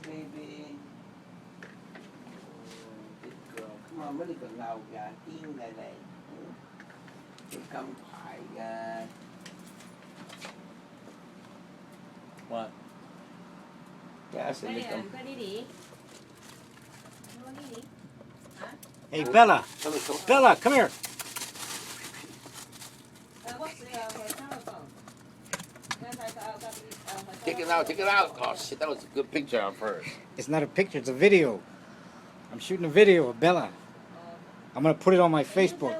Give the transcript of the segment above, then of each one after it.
baby. Good girl. Come on, mới đi cần nào gà yên lại này. Không phải What? Yeah, I said Cái come. đi đi. Hey, Bella. Bella, come here. Take it out, take it out. Oh shit, that was a good picture of her. It's not a picture, it's a video. I'm shooting a video of Bella. I'm going to put it on my Facebook.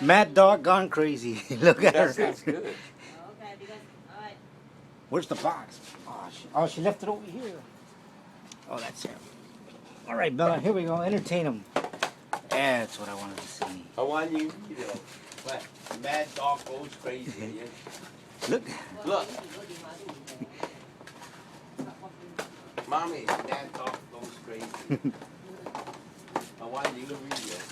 Mad dog gone crazy. Look at her. That's good. Where's the box? Oh, she left it over here. Oh, that's him. All right, Bella, here we go. Entertain him. That's what I wanted to see. I want you, what? Mad dog goes crazy. Look. Look. Mommy, mad dog goes crazy. I want you to read it.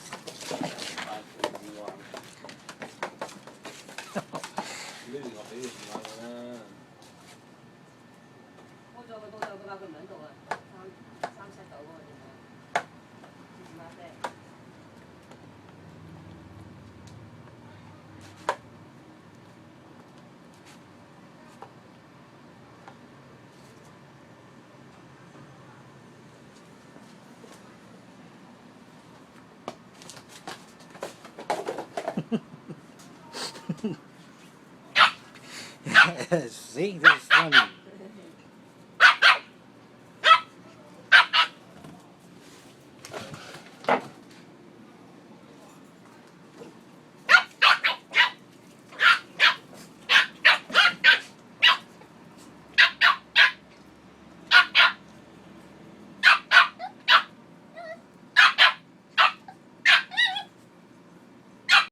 See, this is funny.